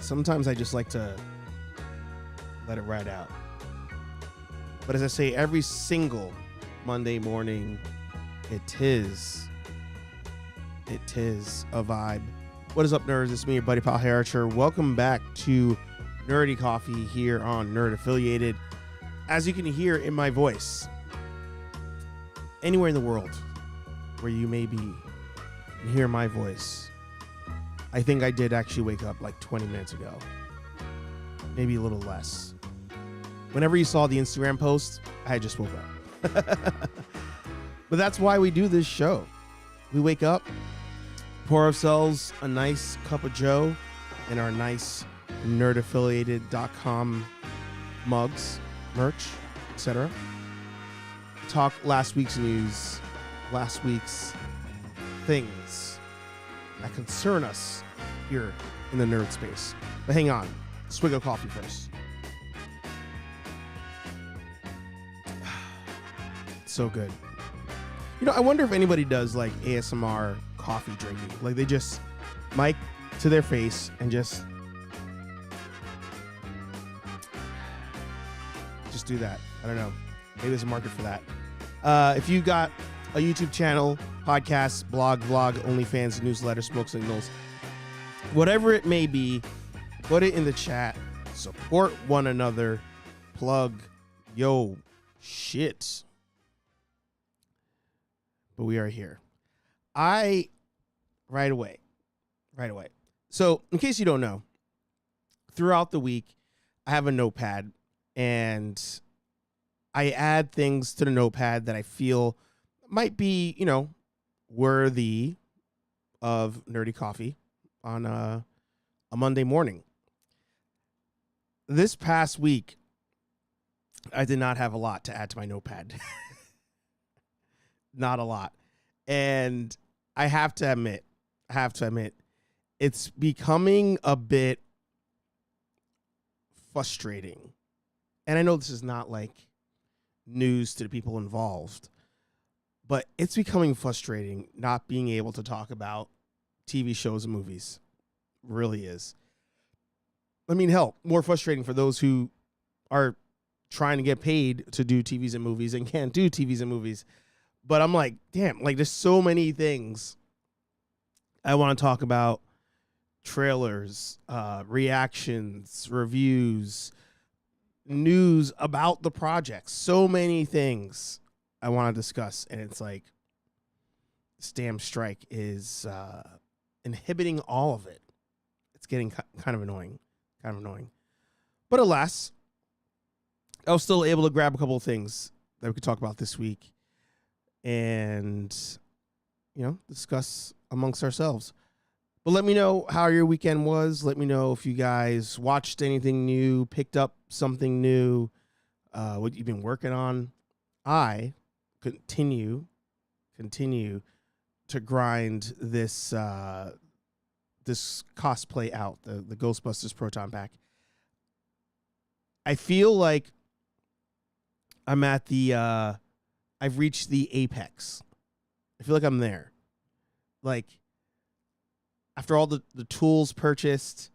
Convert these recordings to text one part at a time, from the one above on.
Sometimes I just like to let it ride out. But as I say, every single Monday morning, it is a vibe. What is up, nerds? It's me, your buddy pal Harricher. Welcome back to Nerdy Coffee here on Nerd Affiliated. As you can hear in my voice, anywhere in the world where you may be and hear my voice, I think I did actually wake up like 20 minutes ago, maybe a little less. Whenever you saw the Instagram post, I just woke up. But that's why we do this show. We wake up, pour ourselves a nice cup of joe in our nice nerdaffiliated.com mugs, merch, etc. Talk last week's news, last week's things that concern us here in the nerd space. But hang on, swig of coffee first. So good. You know, I wonder if anybody does like ASMR coffee drinking. Like they just mic to their face and just do that. I don't know. Maybe there's a market for that. If you got a YouTube channel, podcast, blog, vlog, OnlyFans, newsletter, smoke signals, whatever it may be, put it in the chat. Support one another. Plug yo shit. But we are here. Right away. So, in case you don't know, throughout the week, I have a notepad, and I add things to the notepad that I feel might be, you know, worthy of nerdy coffee on a Monday morning. This past week, I did not have a lot to add to my notepad. Not a lot. And I have to admit, it's becoming a bit frustrating. And I know this is not like news to the people involved, but it's becoming frustrating not being able to talk about TV shows and movies. Really is. I mean, hell, more frustrating for those who are trying to get paid to do TVs and movies and can't do TVs and movies. But I'm like, damn, like there's so many things I want to talk about. Trailers, reactions, reviews, news about the project. So many things I want to discuss. And it's like, this damn strike is inhibiting all of it. It's getting kind of annoying. But alas, I was still able to grab a couple of things that we could talk about this week. And, you know, discuss amongst ourselves. But let me know how your weekend was. Let me know if you guys watched anything new, picked up something new, what you've been working on. I continue to grind this this cosplay out, the Ghostbusters Proton Pack. I feel like I'm at the I've reached the apex. I feel like I'm there. Like, after all the tools purchased,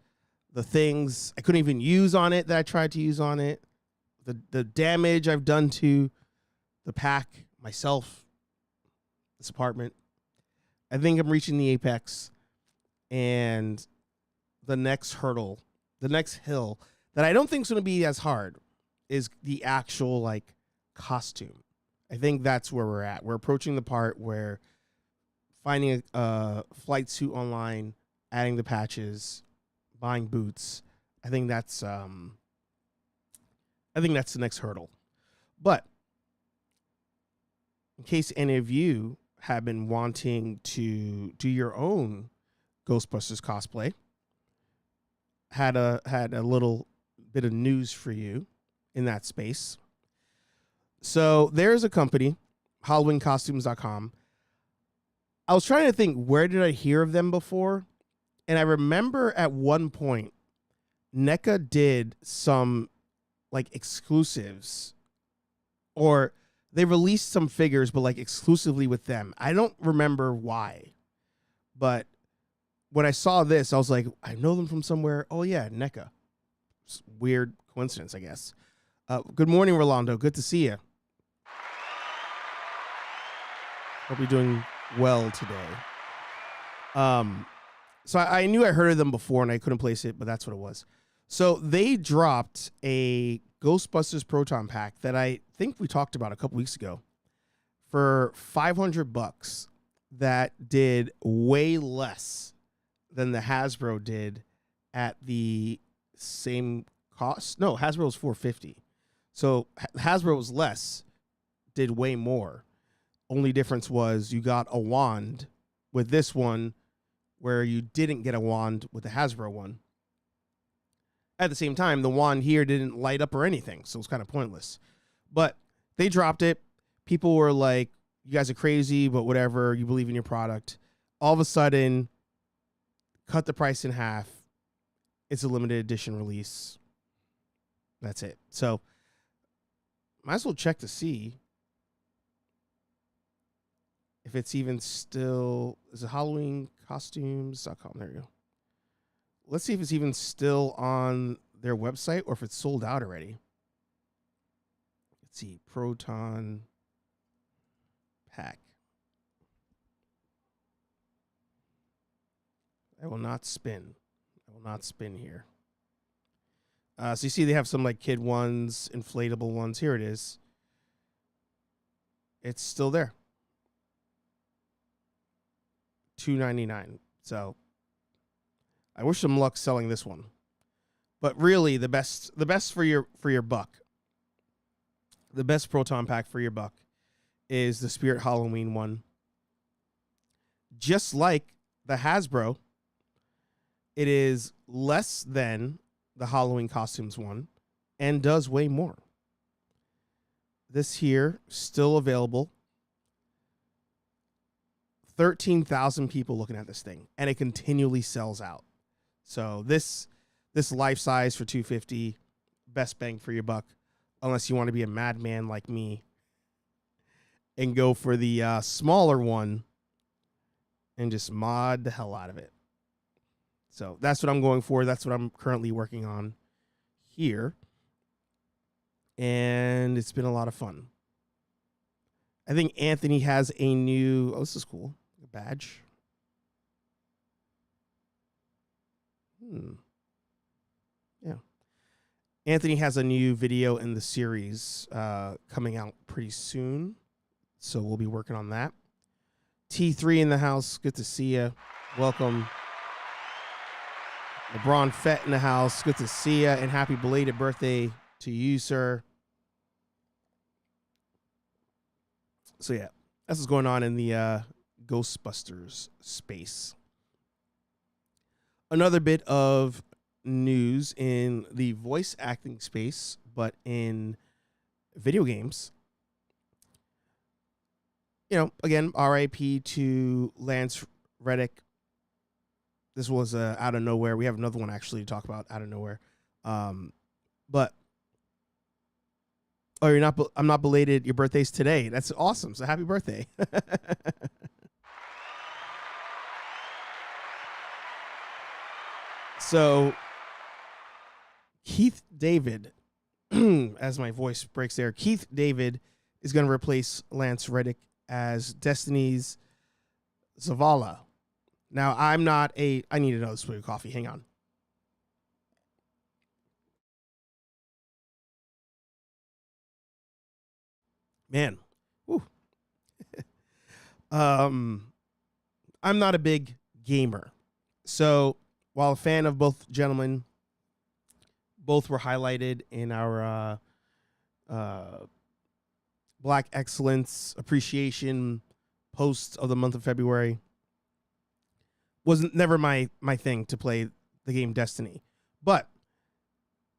the things I couldn't even use on it that I tried to use on it, the damage I've done to the pack, myself, this apartment, I think I'm reaching the apex. And the next hurdle, the next hill that I don't think is going to be as hard is the actual, like, costume. I think that's where we're at. We're approaching the part where finding a flight suit online, adding the patches, buying boots. I think that's the next hurdle. But in case any of you have been wanting to do your own Ghostbusters cosplay, had a little bit of news for you in that space. So there's a company, HalloweenCostumes.com. I was trying to think, where did I hear of them before? And I remember at one point, NECA did some like exclusives, or they released some figures, but like exclusively with them. I don't remember why, but when I saw this, I was like, I know them from somewhere. Oh yeah, NECA. Weird coincidence, I guess. Good morning, Rolando. Good to see you. Hope you're doing well today. So I knew I heard of them before and I couldn't place it, but that's what it was. So they dropped a Ghostbusters Proton Pack that I think we talked about a couple weeks ago for $500 that did way less than the Hasbro did at the same cost. No, Hasbro was $450. So Hasbro was less, did way more. Only difference was you got a wand with this one where you didn't get a wand with the Hasbro one. At the same time, the wand here didn't light up or anything, so it was kind of pointless. But they dropped it. People were like, you guys are crazy, but whatever, you believe in your product. All of a sudden, cut the price in half. It's a limited edition release. That's it. So, might as well check to see if it's even still, is it Halloween costumes.com? There you go. Let's see if it's even still on their website or if it's sold out already. Let's see. Proton Pack. I will not spin. I will not spin here. So you see they have some like kid ones, inflatable ones. Here it is. It's still there. $2.99. So I wish them luck selling this one. But really the best for your buck. The best Proton Pack for your buck is the Spirit Halloween one. Just like the Hasbro, it is less than the Halloween costumes one and does way more. This here still available. 13,000 people looking at this thing, and it continually sells out. So this life size for $250, best bang for your buck, unless you want to be a madman like me and go for the smaller one and just mod the hell out of it. So that's what I'm going for. That's what I'm currently working on here. And it's been a lot of fun. I think Anthony has a new, this is cool, a badge. Yeah. Anthony has a new video in the series coming out pretty soon. So we'll be working on that. T3 in the house. Good to see you. Welcome. LeBron Fett in the house. Good to see you. And happy belated birthday to you, sir. So, yeah, that's what's going on in the Ghostbusters space. Another bit of news in the voice acting space, but in video games. You know, again, RIP to Lance Reddick. This was out of nowhere. We have another one actually to talk about out of nowhere. But oh, I'm not belated. Your birthday's today. That's awesome. So happy birthday. So Keith David, as my voice breaks there, Keith David is going to replace Lance Reddick as Destiny's Zavala. Now, I need another swig of coffee. Hang on. Man. Woo. I'm not a big gamer. So, while a fan of both gentlemen, both were highlighted in our Black Excellence Appreciation post of the month of February. Wasn't never my thing to play the game Destiny. But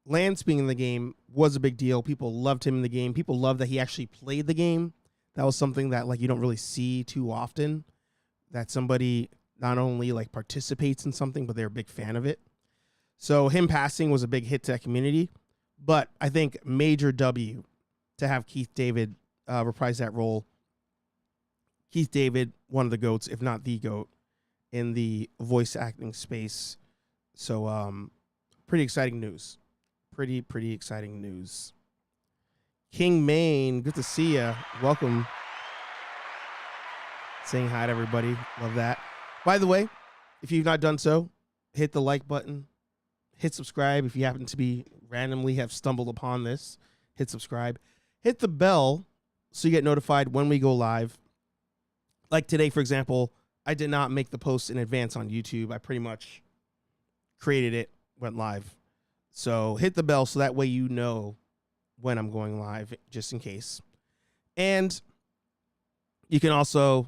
Lance being in the game was a big deal. People loved him in the game. People loved that he actually played the game. That was something that like you don't really see too often. That somebody not only like participates in something, but they're a big fan of it. So him passing was a big hit to that community. But I think major W to have Keith David reprise that role. Keith David, one of the GOATs, if not the GOAT, in the voice acting space. So pretty exciting news. Pretty exciting news. King Maine, good to see ya. Welcome. Saying hi to everybody. Love that. By the way, if you've not done so, hit the like button. Hit subscribe if you happen to be randomly have stumbled upon this. Hit subscribe. Hit the bell so you get notified when we go live. Like today, for example, I did not make the post in advance on YouTube. I pretty much created it, went live. So hit the bell so that way you know when I'm going live, just in case. And you can also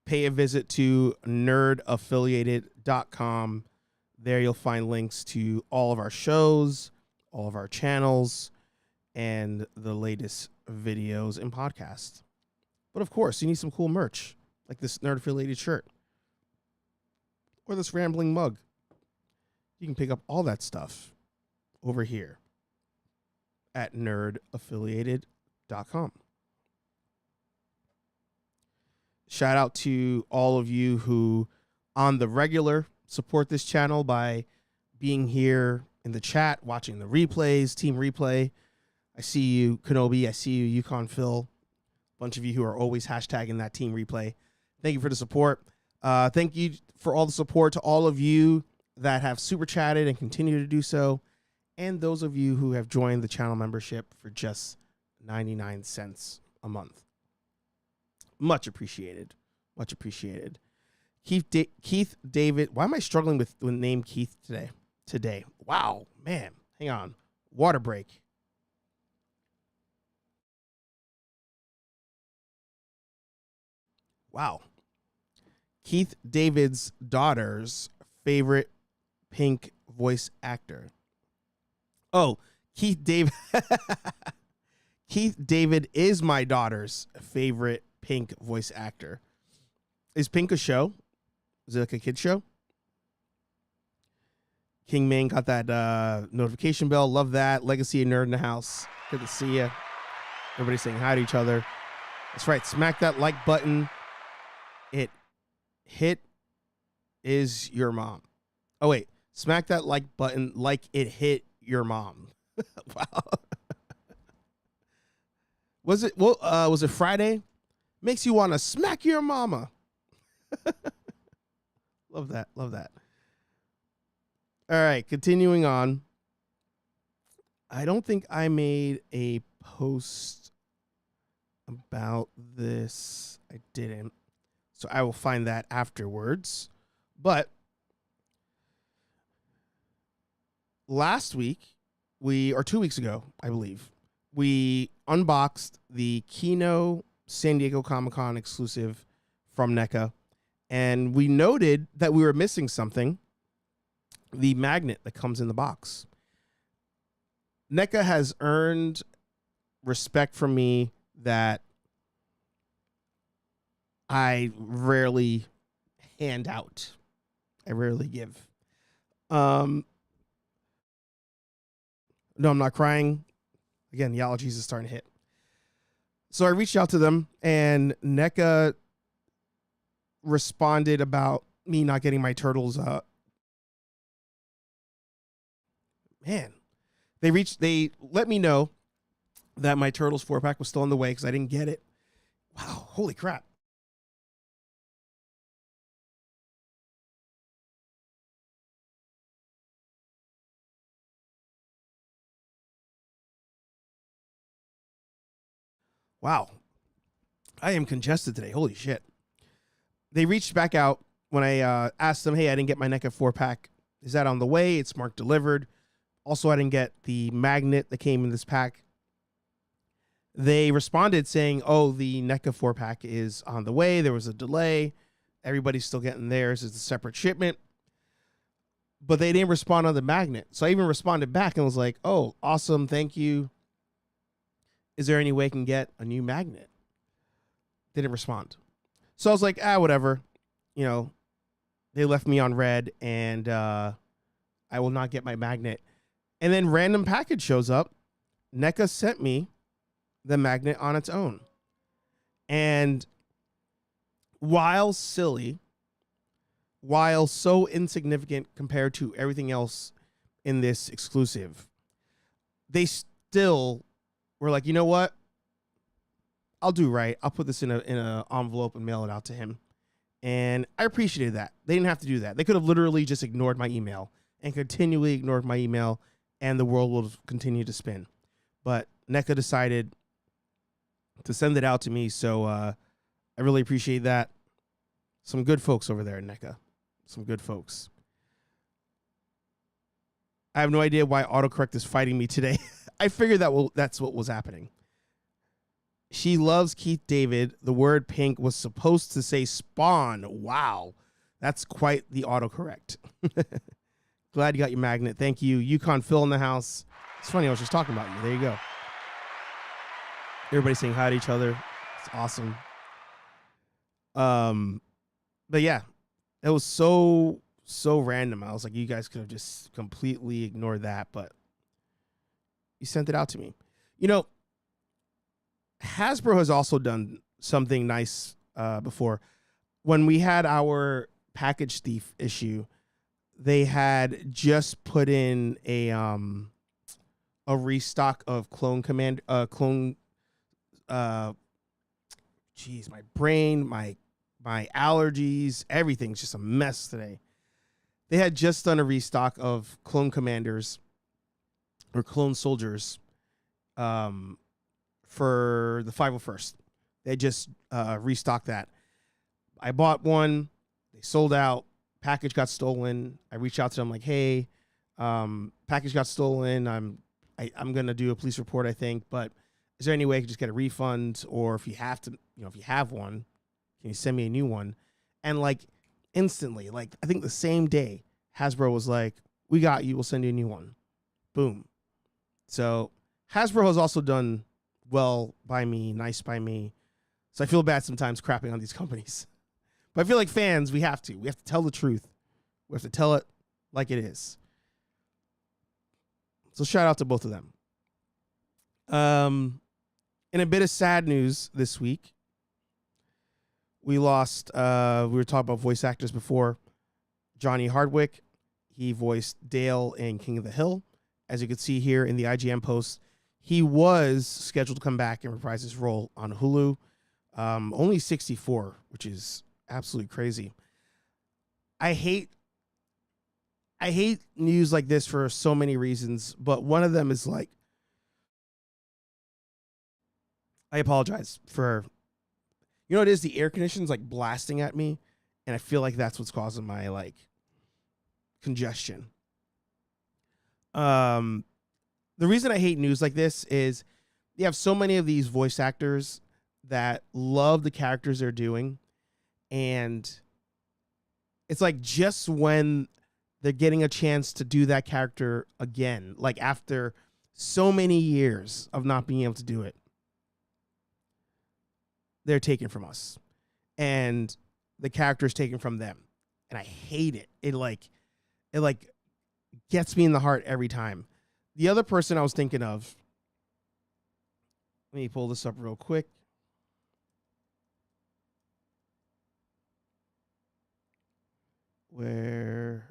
pay a visit to nerdaffiliated.com. There you'll find links to all of our shows, all of our channels, and the latest videos and podcasts. But of course, you need some cool merch, like this Nerd Affiliated shirt or this rambling mug. You can pick up all that stuff over here at nerdaffiliated.com. Shout out to all of you who on the regular support this channel by being here in the chat, watching the replays, team replay. I see you, Kenobi. I see you, Yukon Phil. A bunch of you who are always hashtagging that team replay. Thank you for the support. Thank you for all the support to all of you that have super chatted and continue to do so. And those of you who have joined the channel membership for just 99 cents a month. Much appreciated. Much appreciated. Keith David. Why am I struggling with the name Keith today? Wow, man. Hang on. Water break. Wow. Keith David's daughter's favorite Pink voice actor. Oh, Keith David. Keith David is my daughter's favorite Pink voice actor. Is Pink a show? Is it like a kid show? King Maine got that notification bell. Love that. Legacy of Nerd in the house. Good to see you. Everybody saying hi to each other. That's right. Smack that like button. It hit is your mom. Oh, wait. Smack that like button like it hit your mom. Wow. Was it Friday? Makes you want to smack your mama. Love that. Love that. All right, continuing on. I don't think I made a post about this. I didn't. So I will find that afterwards. But last week, or 2 weeks ago, I believe, we unboxed the Kino San Diego Comic-Con exclusive from NECA. And we noted that we were missing something. The magnet that comes in the box. NECA has earned respect from me that I rarely hand out. I rarely give. No, I'm not crying. Again, the allergies is starting to hit. So I reached out to them, and NECA responded about me not getting my turtles man, they let me know that my Turtles 4-pack was still on the way because I didn't get it. Wow, holy crap. Wow. I am congested today. Holy shit. They reached back out when I asked them, hey, I didn't get my NECA 4-pack. Is that on the way? It's marked delivered. Also, I didn't get the magnet that came in this pack. They responded saying, oh, the NECA 4-pack is on the way. There was a delay. Everybody's still getting theirs. It's a separate shipment. But they didn't respond on the magnet. So I even responded back and was like, oh, awesome. Thank you. Is there any way I can get a new magnet? They didn't respond. So I was like, whatever. You know, they left me on red, and I will not get my magnet. And then random package shows up. NECA sent me the magnet on its own. And while silly, while so insignificant compared to everything else in this exclusive, they still were like, you know what? I'll do right. I'll put this in a envelope and mail it out to him. And I appreciated that. They didn't have to do that. They could have literally just ignored my email and continually ignored my email, and the world will continue to spin. But NECA decided to send it out to me, so I really appreciate that. Some good folks over there at NECA. Some good folks. I have no idea why autocorrect is fighting me today. I figured that's what was happening. She loves Keith David. The word pink was supposed to say Spawn. Wow. That's quite the autocorrect. Glad you got your magnet. Thank you. Yukon Phil in the house. It's funny. I was just talking about you. There you go. Everybody saying hi to each other. It's awesome. But yeah, it was so random. I was like, you guys could have just completely ignored that, but you sent it out to me. You know, Hasbro has also done something nice before. When we had our package thief issue, they had just put in a restock of geez, my brain, my allergies, everything's just a mess today. They had just done a restock of Clone Commanders or Clone Soldiers for the 501st. They just restocked that. I bought one. They sold out. Package got stolen. I reached out to them like, hey, package got stolen. I'm gonna do a police report, I think, but is there any way I could just get a refund? Or if you have to, if you have one, can you send me a new one? And like instantly, like I think the same day, Hasbro was like, we got you. We'll send you a new one. Boom. So Hasbro has also done well by me, nice by me. So I feel bad sometimes crapping on these companies. But I feel like fans, we have to. We have to tell the truth. We have to tell it like it is. So shout out to both of them. In a bit of sad news this week, we lost, we were talking about voice actors before. Johnny Hardwick, he voiced Dale in King of the Hill. As you can see here in the IGN post, he was scheduled to come back and reprise his role on Hulu. Only 64, which is absolutely crazy. I hate news like this for so many reasons, but one of them is like, I apologize for, it is the air conditioning's like blasting at me, and I feel like that's what's causing my like congestion. The reason I hate news like this is you have so many of these voice actors that love the characters they're doing, and it's like just when they're getting a chance to do that character again, like after so many years of not being able to do it, they're taken from us, and the character is taken from them, and I hate it. It gets me in the heart every time. The other person I was thinking of, let me pull this up real quick. Where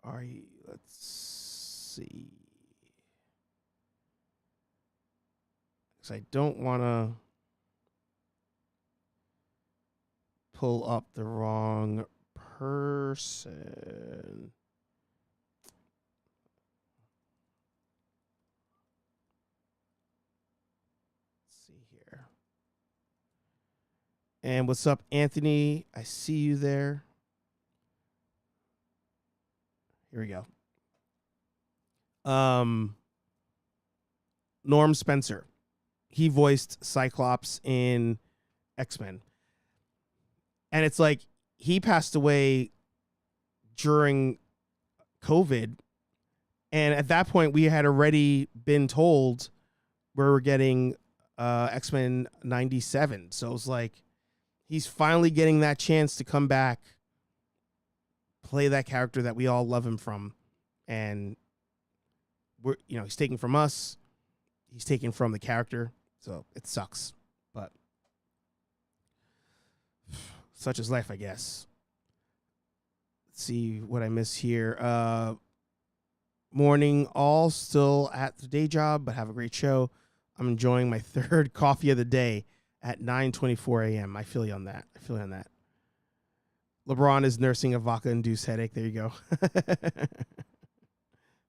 are you? Let's see. Because I don't want to pull up the wrong person. Let's see here. And what's up, Anthony? I see you there. Here we go. Norm Spencer. He voiced Cyclops in X-Men. And it's like he passed away during COVID. And at that point, we had already been told we were getting X-Men 97. So it was like he's finally getting that chance to come back, play that character that we all love him from. And he's taken from us. He's taken from the character. So it sucks. But such is life, I guess. Let's see what I miss here. Morning, all still at the day job, but have a great show. I'm enjoying my third coffee of the day at 9:24 a.m. I feel you on that. LeBron is nursing a vodka-induced headache. There you go.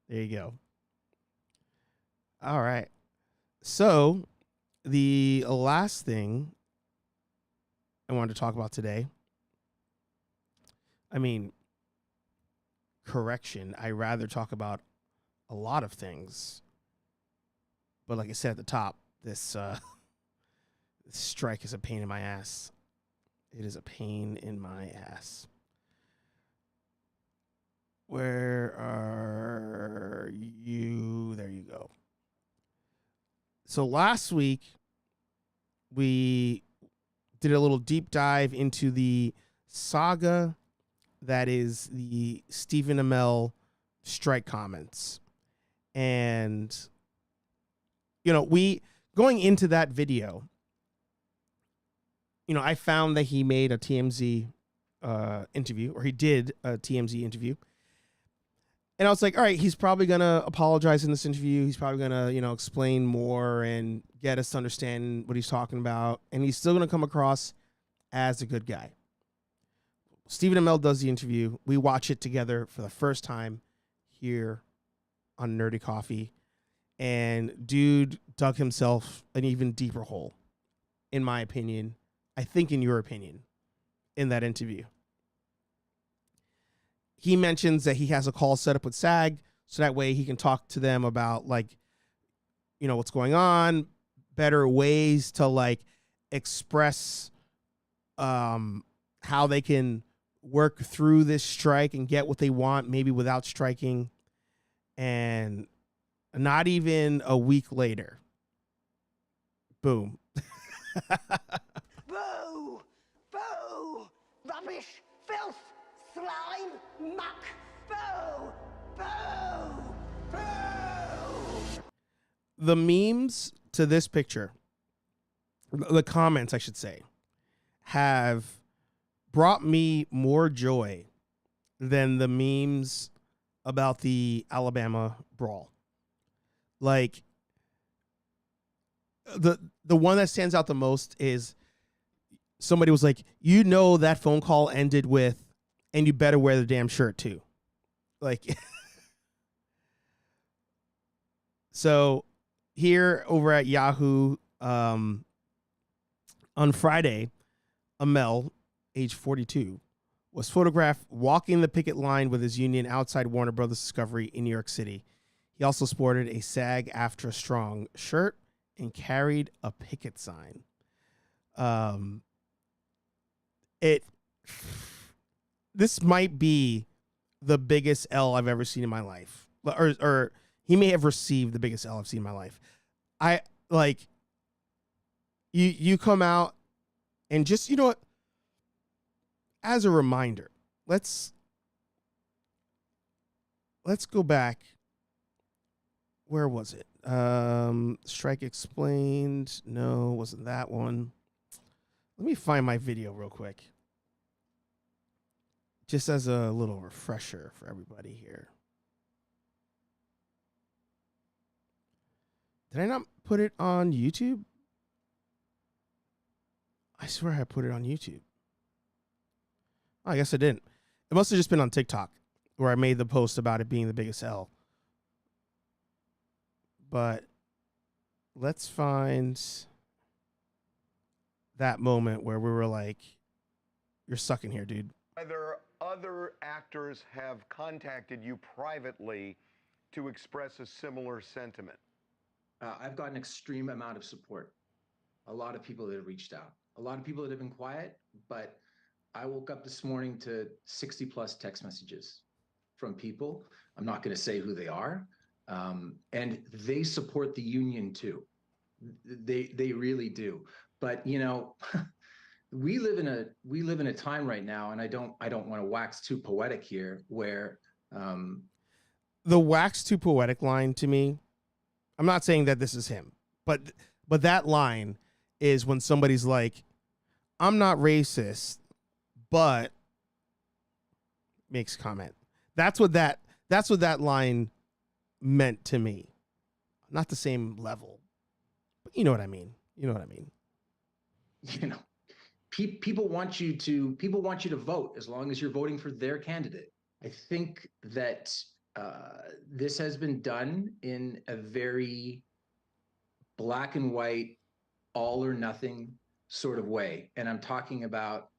There you go. All right. So the last thing I wanted to talk about today, correction, I rather talk about a lot of things. But like I said at the top, this strike is a pain in my ass. It is a pain in my ass. Where are you? There you go. So last week, we did a little deep dive into the saga that is the Stephen Amell strike comments. And, going into that video, I found that he made a TMZ interview, or he did a TMZ interview. And I was like, all right, he's probably going to apologize in this interview. He's probably going to, explain more and get us to understand what he's talking about. And he's still going to come across as a good guy. Stephen Amell does the interview. We watch it together for the first time here on Nerdy Coffee. And dude dug himself an even deeper hole, in my opinion. I think in your opinion, in that interview. He mentions that he has a call set up with SAG, so that way he can talk to them about, what's going on, better ways to, express how they can work through this strike and get what they want, maybe without striking. And not even a week later, boom. Boo! Boo! Rubbish! Filth! Slime! Muck! Boo! Boo! Boo! The memes to this picture, the comments, I should say, have brought me more joy than the memes about the Alabama brawl. The one that stands out the most is somebody was like, that phone call ended with, and you better wear the damn shirt too. So here over at Yahoo, on Friday, Amell, age 42, was photographed walking the picket line with his union outside Warner Brothers Discovery in New York City. He also sported a SAG-AFTRA strong shirt and carried a picket sign. This might be the biggest L I've ever seen in my life, or he may have received the biggest L I've seen in my life. You come out and just, as a reminder, let's go back. Where was it? Strike Explained. No, wasn't that one. Let me find my video real quick. Just as a little refresher for everybody here. Did I not put it on YouTube? I swear I put it on YouTube. Oh, I guess I didn't. It must have just been on TikTok where I made the post about it being the biggest L. But let's find that moment where we were like, you're sucking here, dude. Whether other actors have contacted you privately to express a similar sentiment? I've got an extreme amount of support. A lot of people that have reached out. A lot of people that have been quiet, but I woke up this morning to 60 plus text messages from people. I'm not going to say who they are. And they support the union too. They really do. But we live in a time right now, and I don't want to wax too poetic here, where the wax too poetic line to me, I'm not saying that this is him, but that line is when somebody's like, I'm not racist, but makes comment. That's what that line meant to me. Not the same level, but you know what I mean. You know what I mean. You know, people want you to vote as long as you're voting for their candidate. I think that this has been done in a very black and white, all or nothing sort of way. And I'm talking about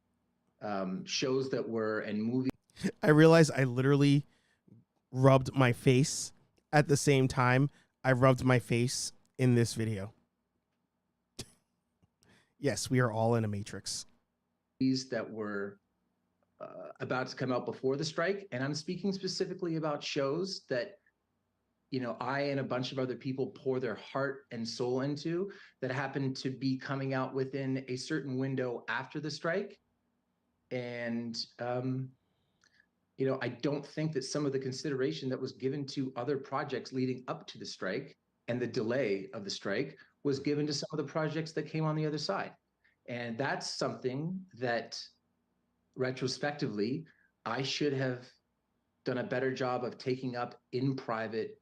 shows that were and movies. I realized I literally rubbed my face at the same time I rubbed my face in this video. Yes, we are all in a matrix. That were about to come out before the strike. And I'm speaking specifically about shows that, you know, I and a bunch of other people pour their heart and soul into that happen to be coming out within a certain window after the strike. And, you know, I don't think that some of the consideration that was given to other projects leading up to the strike and the delay of the strike was given to some of the projects that came on the other side. And that's something that retrospectively, I should have done a better job of taking up in private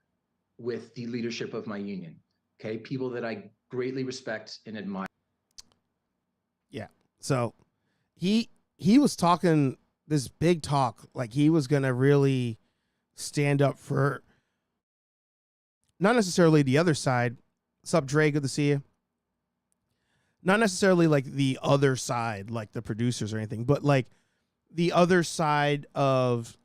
with the leadership of my union. Okay, people that I greatly respect and admire. Yeah. So he was talking this big talk, like he was gonna really stand up for not necessarily the other side. What's up, Dre? Good to see you. Not necessarily like the other side, like the producers or anything, but like the other side of,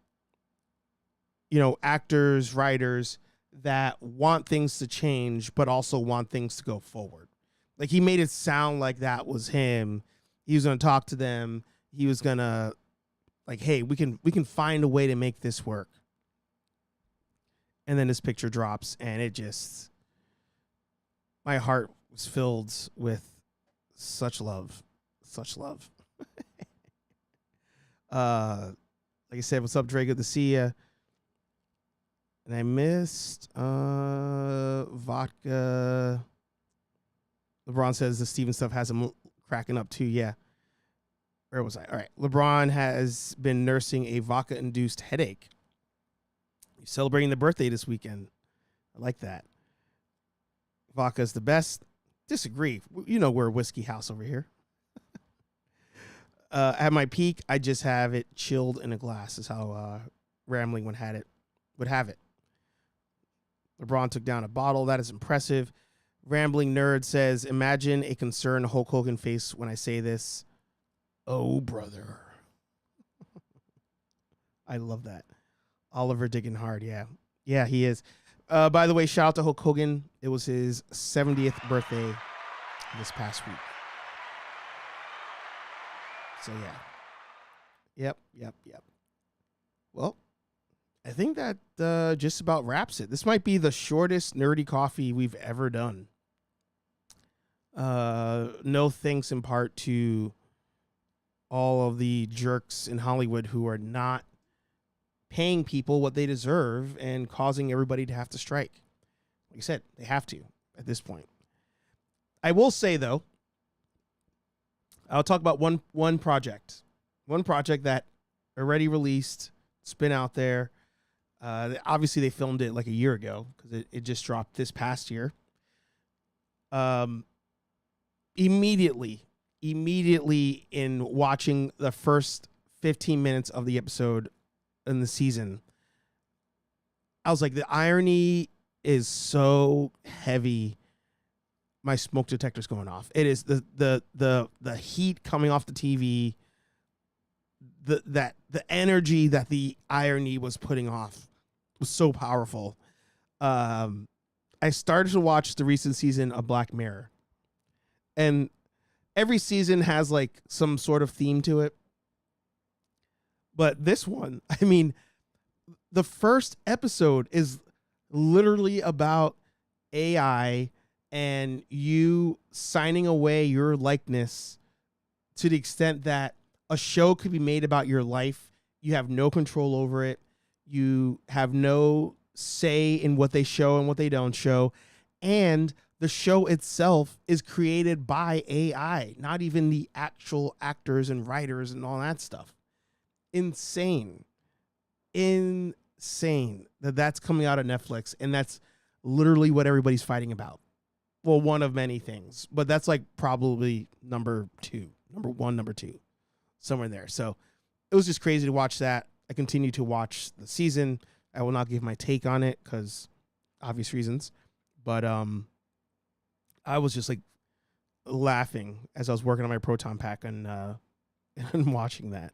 you know, actors, writers that want things to change, but also want things to go forward. Like he made it sound like that was him. He was going to talk to them. He was going to like, hey, we can find a way to make this work. And then this picture drops and it just, my heart was filled with such love. Like I said, what's up, Dre? Good to see you. And I missed vodka. LeBron says the Steven stuff has him cracking up too. Yeah. Where was I? All right. LeBron has been nursing a vodka-induced headache. He's celebrating the birthday this weekend. I like that. Vodka's the best. Disagree. You know we're a whiskey house over here. At my peak, I just have it chilled in a glass. Is how Rambling would have it. LeBron took down a bottle. That is impressive. Rambling Nerd says, imagine a concerned Hulk Hogan face when I say this. Oh, brother. I love that. Oliver digging hard. Yeah. Yeah, he is. By the way, shout out to Hulk Hogan. It was his 70th birthday this past week. So, yeah. Yep. Well, I think that just about wraps it. This might be the shortest Nerdy Coffee we've ever done. No thanks in part to all of the jerks in Hollywood who are not paying people what they deserve and causing everybody to have to strike. Like I said, they have to at this point. I will say, though, I'll talk about one project that already released. It's been out there. Obviously, they filmed it like a year ago because it just dropped this past year. Immediately in watching the first 15 minutes of the episode in the season, I was like, the irony is so heavy. My smoke detector's going off. It is the heat coming off the TV. The energy that the irony was putting off was so powerful. I started to watch the recent season of Black Mirror, and every season has like some sort of theme to it. But this one, I mean, the first episode is literally about AI and you signing away your likeness to the extent that a show could be made about your life. You have no control over it. You have no say in what they show and what they don't show. And the show itself is created by AI, not even the actual actors and writers and all that stuff. insane that that's coming out of Netflix, and that's literally what everybody's fighting about. Well, one of many things, but that's like probably number one, number two, somewhere in there. So it was just crazy to watch that. I continue to watch the season. I will not give my take on it because obvious reasons, but I was just like laughing as I was working on my proton pack and watching that.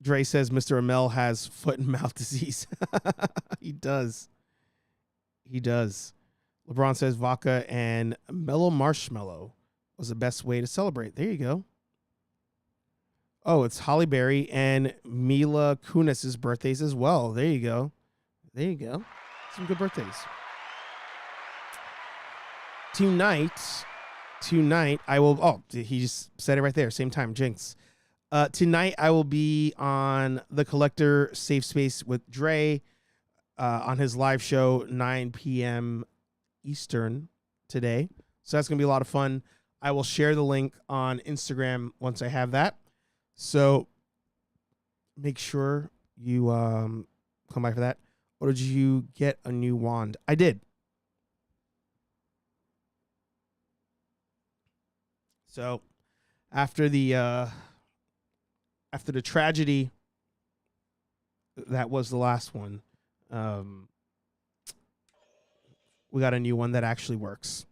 Dre says Mr. Amell has foot and mouth disease. He does. LeBron says vodka and mellow marshmallow was the best way to celebrate. There you go. Oh, it's Holly Berry and Mila Kunis's birthdays as well. There you go. Some good birthdays. Tonight, I will... Oh, he just said it right there. Same time, Jinx. Tonight, I will be on the Collector Safe Space with Dre on his live show, 9 p.m. Eastern today. So that's going to be a lot of fun. I will share the link on Instagram once I have that. So make sure you come by for that. Or did you get a new wand? I did. So after the tragedy that was the last one, we got a new one that actually works.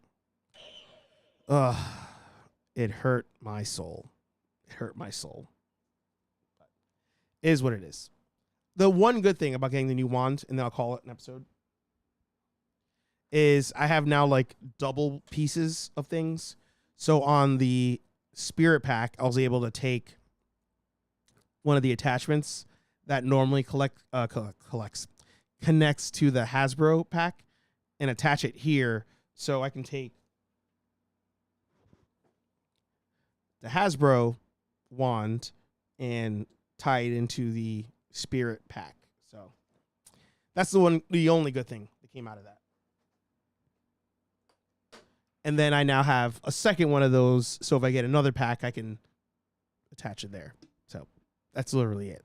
It hurt my soul. It is what it is. The one good thing about getting the new wand, and then I'll call it an episode, is I have now like double pieces of things. So on the Spirit Pack, I was able to take one of the attachments that normally connects to the Hasbro pack and attach it here, so I can take the Hasbro wand and tie it into the Spirit Pack. So that's the only good thing that came out of that. And then I now have a second one of those, so if I get another pack, I can attach it there. So that's literally it.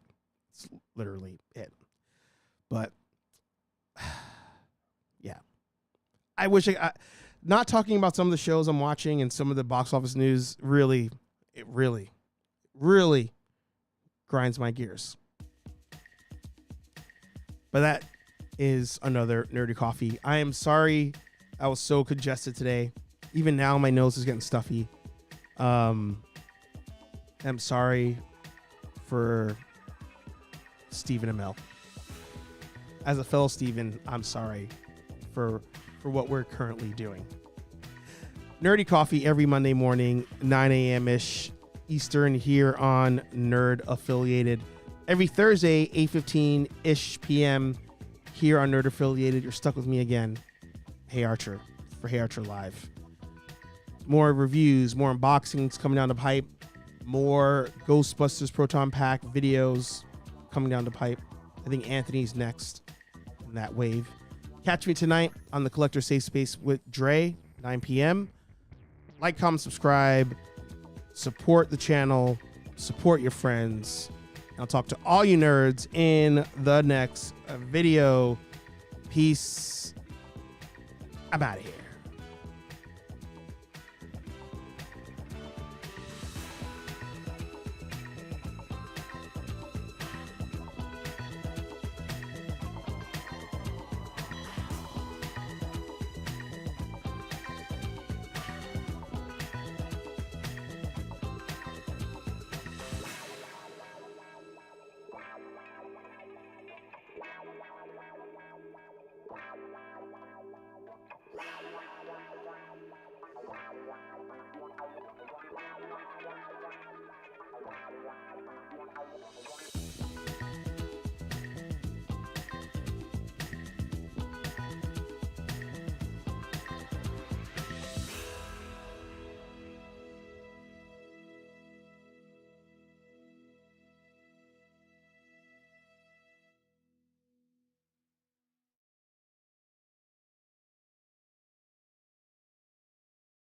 But yeah, I wish not talking about some of the shows I'm watching and some of the box office news really grinds my gears. But that is another Nerdy Coffee. I am sorry I was so congested today. Even now, my nose is getting stuffy. I'm sorry for Stephen Amell. As a fellow Stephen, I'm sorry for what we're currently doing. Nerdy Coffee every Monday morning, 9 a.m.-ish Eastern here on Nerd Affiliated. Every Thursday, 8:15-ish p.m. here on Nerd Affiliated. You're stuck with me again, Hey Archer, for Hey Archer Live. More reviews, more unboxings coming down the pipe, more Ghostbusters Proton Pack videos coming down the pipe. I think Anthony's next in that wave. Catch me tonight on the Collector Safe Space with Dre, 9 p.m. Like, comment, subscribe, support the channel, support your friends. I'll talk to all you nerds in the next video. Peace. I'm out of here.